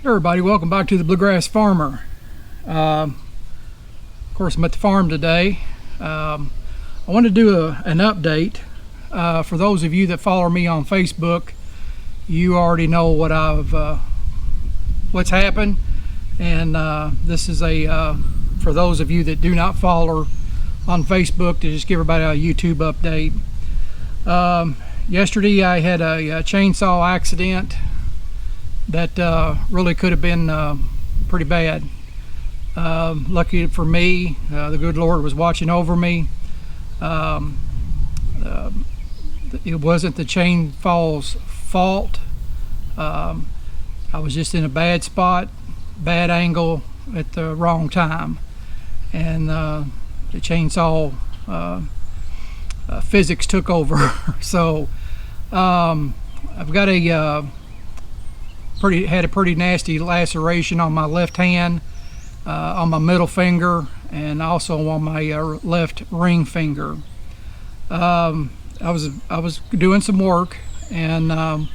Everybody, welcome back to the Bluegrass Farmer. Of course, I'm at the farm today. I want to do an update. For those of you that follow me on Facebook, you already know what what's happened, and this is for those of you that do not follow on Facebook, to just give everybody a YouTube update. Yesterday I had a chainsaw accident that really could have been pretty bad. Lucky for me, the good Lord was watching over me. It wasn't the chainsaw's fault. I was just in a bad spot, bad angle at the wrong time, and the chainsaw physics took over. So I've got had a pretty nasty laceration on my left hand, on my middle finger, and also on my left ring finger. I was doing some work, and I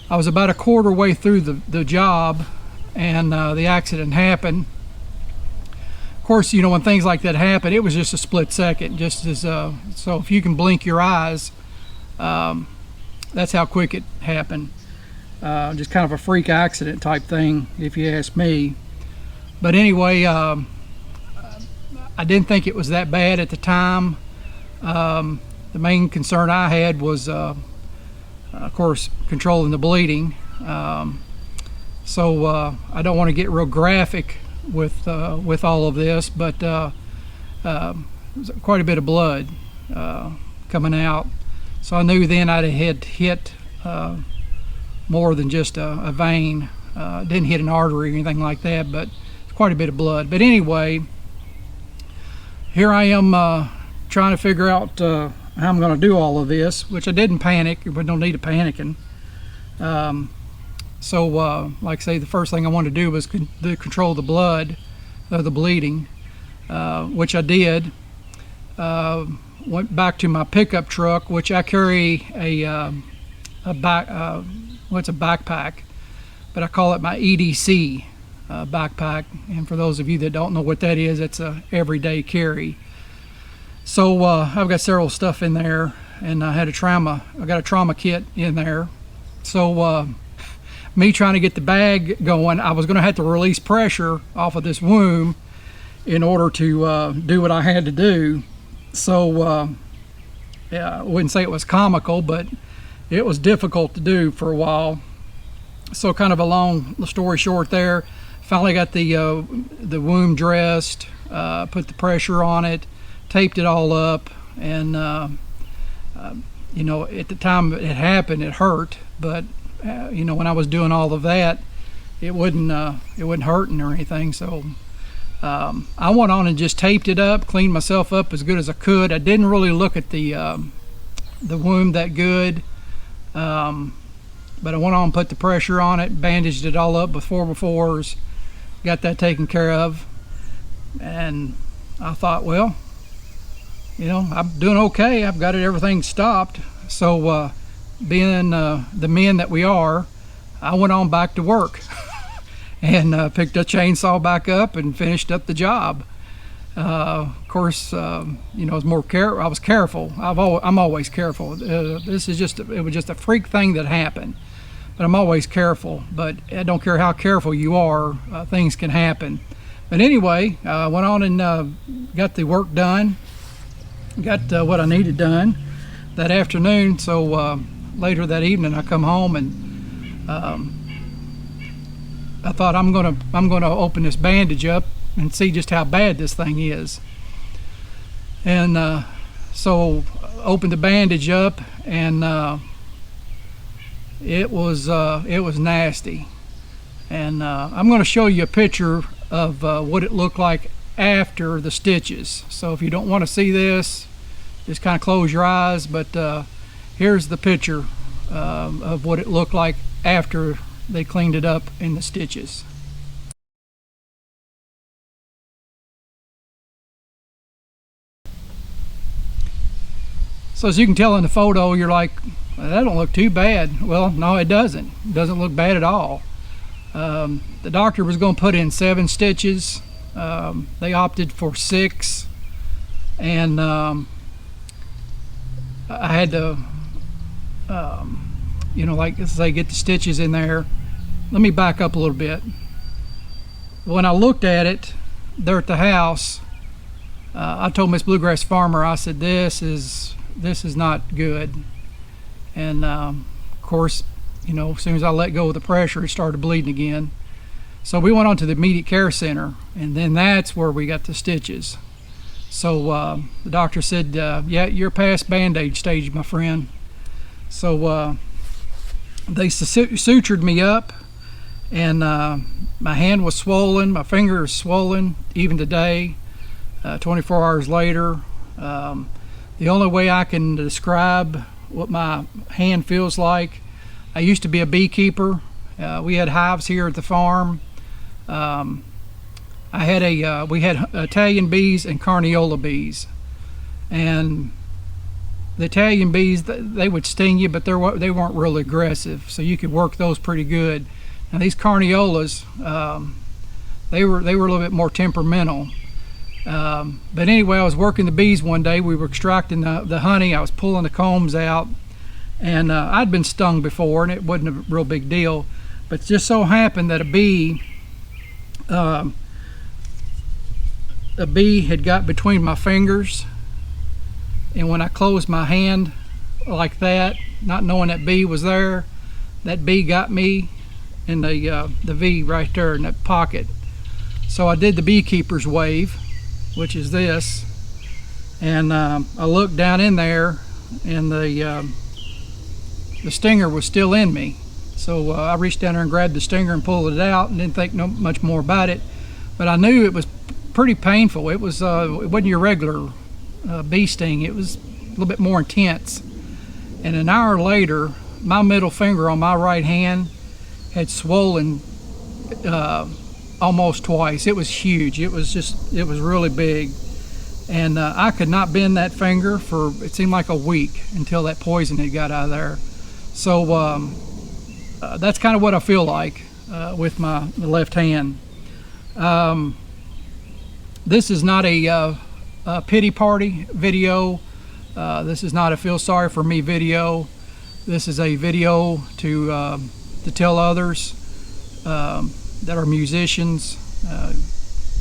was about a quarter way through the job, and the accident happened. Of course, you know, when things like that happen, it was just a split second. Just as so, if you can blink your eyes, that's how quick it happened. Just kind of a freak accident type thing, if you ask me. But anyway, I didn't think it was that bad at the time. The main concern I had was, of course, controlling the bleeding. So I don't want to get real graphic with all of this, but there's quite a bit of blood coming out. So I knew then I had hit more than just a vein. Didn't hit an artery or anything like that, but quite a bit of blood. But anyway, here I am trying to figure out how I'm going to do all of this, which I didn't panic. We don't need a panicking. So like I say, the first thing I wanted to do was control the blood, the bleeding, which I did. Went back to my pickup truck, which I carry a backpack, but I call it my EDC backpack. And for those of you that don't know what that is, it's a everyday carry. So I've got several stuff in there, and I got a trauma kit in there. So me trying to get the bag going, I was going to have to release pressure off of this wound in order to do what I had to do. So yeah, I wouldn't say it was comical, but it was difficult to do for a while. So kind of a long story short there, finally got the wound dressed, put the pressure on it, taped it all up, and you know, at the time it happened, it hurt, but you know, when I was doing all of that, it wasn't hurting or anything. So I went on and just taped it up, cleaned myself up as good as I could. I didn't really look at the wound that good. But I went on and put the pressure on it, bandaged it all up with 4x4s, got that taken care of, and I thought, well, you know, I'm doing okay. I've got everything stopped. So being the men that we are, I went on back to work and picked a chainsaw back up and finished up the job. Of course, you know, I was careful. I'm always careful. It was just a freak thing that happened, but I'm always careful. But I don't care how careful you are, things can happen. But anyway, I went on and got the work done, got what I needed done that afternoon. So later that evening, I come home and I thought I'm gonna open this bandage up and see just how bad this thing is. And so opened the bandage up, and it was nasty. And I'm going to show you a picture of what it looked like after the stitches. So if you don't want to see this, just kind of close your eyes. But here's the picture of what it looked like after they cleaned it up in the stitches. So as you can tell in the photo, you're like, that don't look too bad. Well, no, it doesn't. It doesn't look bad at all. The doctor was going to put in 7 stitches. They opted for 6, and I had to, like I say, get the stitches in there. Let me back up a little bit. When I looked at it there at the house, I told Miss Bluegrass Farmer, I said, this is not good. And of course, as soon as I let go of the pressure, it started bleeding again. So we went on to the immediate care center, and then that's where we got the stitches. So the doctor said, yeah, you're past band-aid stage, my friend. So they sutured me up, and my hand was swollen, my finger is swollen even today, 24 hours later. The only way I can describe what my hand feels like, I used to be a beekeeper. We had hives here at the farm. We had Italian bees and Carniola bees, and the Italian bees, they would sting you, but they weren't really aggressive, so you could work those pretty good. Now these Carniolas, they were a little bit more temperamental. But anyway, I was working the bees one day. We were extracting the honey. I was pulling the combs out, and I'd been stung before, and it wasn't a real big deal. But it just so happened that a bee had got between my fingers, and when I closed my hand like that, not knowing that bee was there, that bee got me in the V right there in that pocket. So I did the beekeeper's wave, which is this, and I looked down in there, and the stinger was still in me. So I reached down there and grabbed the stinger and pulled it out, and didn't think much more about it. But I knew it was pretty painful. It wasn't your regular bee sting. It was a little bit more intense. And an hour later, my middle finger on my right hand had swollen almost twice. It was huge. It was really big. And I could not bend that finger for, it seemed like a week, until that poison had got out of there. So that's kind of what I feel like with my left hand. This is not a pity party video. This is not a feel sorry for me video. This is a video to tell others that are musicians.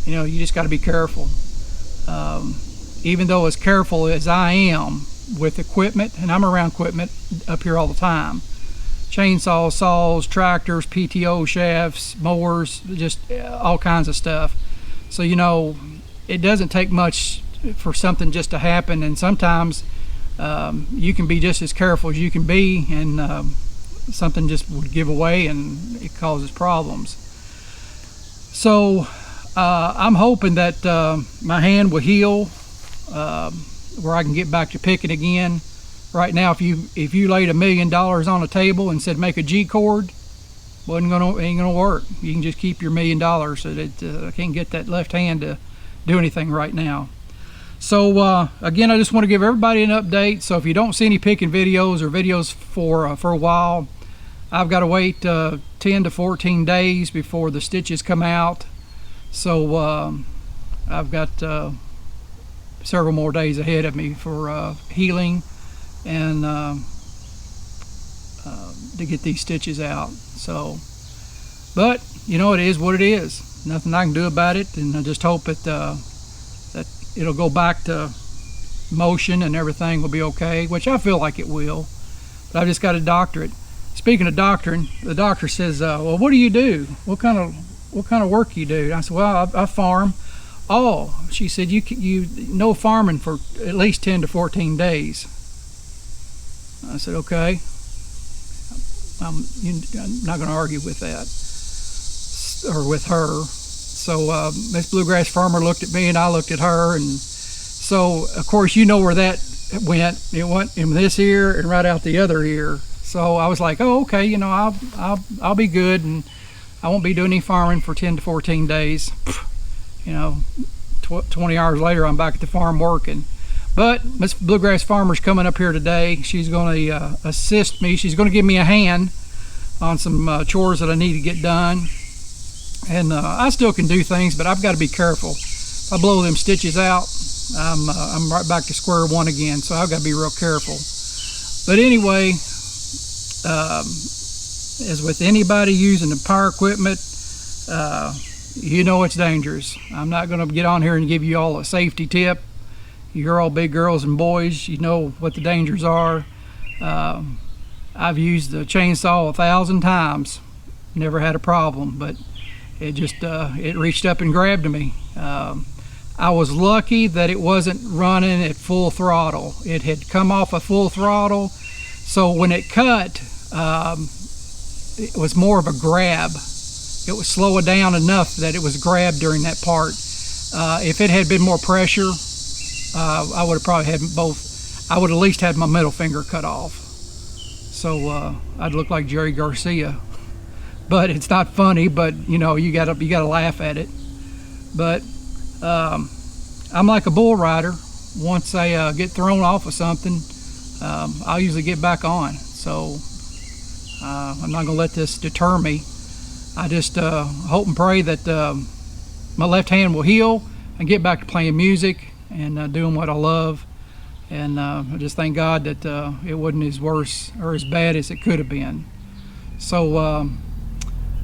You just got to be careful. Even though as careful as I am with equipment, and I'm around equipment up here all the time, chainsaws, saws, tractors, PTO shafts, mowers, just all kinds of stuff. So it doesn't take much for something just to happen, and sometimes you can be just as careful as you can be, and something just would give away and it causes problems. So I'm hoping that my hand will heal where I can get back to picking again. Right now, if you laid $1 million on a table and said make a G chord, ain't gonna work. You can just keep your $1 million. So that I can't get that left hand to do anything right now. So again, I just want to give everybody an update. So if you don't see any picking videos or videos for a while, I've got to wait 10 to 14 days before the stitches come out. So I've got several more days ahead of me for healing and to get these stitches out. So, but it is what it is. Nothing I can do about it, and I just hope that it'll go back to motion and everything will be okay, which I feel like it will. But I've just got to doctor it. Speaking of doctoring, the doctor says, well, what do you do? What kind of work you do? And I said, well, I farm. Oh, she said, you no farming for at least 10 to 14 days. I said, okay. I'm not going to argue with that, or with her. So Miss Bluegrass Farmer looked at me, and I looked at her, and so of course where that went. It went in this ear and right out the other ear. So I was like, oh, okay, I'll be good, and I won't be doing any farming for 10 to 14 days. 20 hours later, I'm back at the farm working. But Miss Bluegrass Farmer's coming up here today. She's going to assist me. She's going to give me a hand on some chores that I need to get done. And I still can do things, but I've got to be careful. If I blow them stitches out, I'm right back to square one again, so I've got to be real careful. But anyway, as with anybody using the power equipment, you know it's dangerous. I'm not going to get on here and give you all a safety tip. You're all big girls and boys, you know what the dangers are. I've used the chainsaw 1,000 times, never had a problem, but it just it reached up and grabbed me. I was lucky that it wasn't running at full throttle. It had come off of full throttle, so when it cut, it was more of a grab. It was slow it down enough that it was grabbed during that part. If it had been more pressure, I would have probably had both. I would at least had my middle finger cut off. So I'd look like Jerry Garcia. But it's not funny, but you know, you gotta laugh at it. But I'm like a bull rider. Once I get thrown off of something, I'll usually get back on. So I'm not gonna let this deter me. I just hope and pray that my left hand will heal and get back to playing music and doing what I love. And I just thank God that it wasn't as worse or as bad as it could have been. So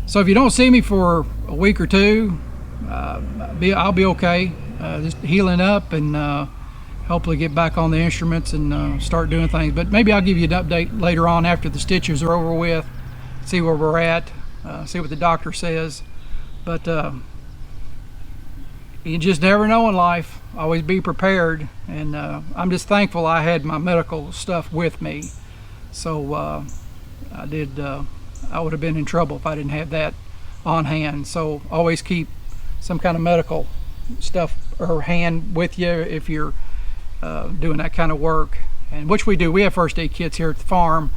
so if you don't see me for a week or two, I'll be okay. Just healing up and hopefully get back on the instruments and start doing things. But maybe I'll give you an update later on after the stitches are over with, see where we're at, see what the doctor says. But you just never know in life. Always be prepared. And I'm just thankful I had my medical stuff with me. So I would have been in trouble if I didn't have that on hand. So always keep some kind of medical stuff or hand with you if you're doing that kind of work, and which we do. We have first aid kits here at the farm,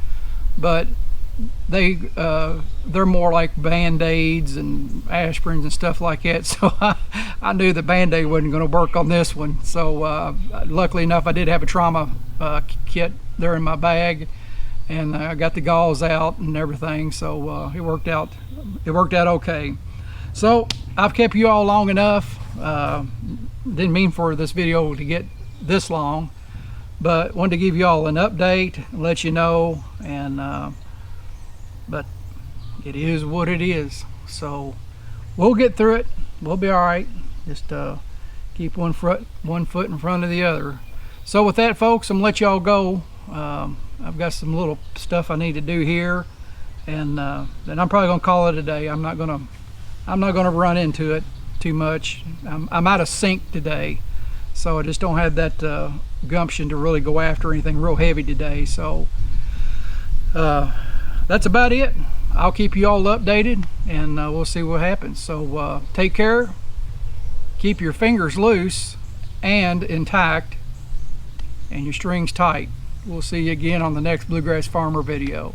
but they're more like Band-Aids and aspirins and stuff like that. So I knew the Band-Aid wasn't going to work on this one. So luckily enough, I did have a trauma kit there in my bag, and I got the gauze out and everything. So it worked out okay. So I've kept you all long enough. Didn't mean for this video to get this long, but wanted to give you all an update, let you know, and but it is what it is. So we'll get through it. We'll be all right. Just keep one foot in front of the other. So with that, folks, I'm gonna let y'all go. I've got some little stuff I need to do here, and then I'm probably gonna call it a day. I'm not gonna run into it too much. I'm out of sync today, so I just don't have that gumption to really go after anything real heavy today. So that's about it. I'll keep you all updated, and we'll see what happens. So take care, keep your fingers loose and intact, and your strings tight. We'll see you again on the next Bluegrass Farmer video.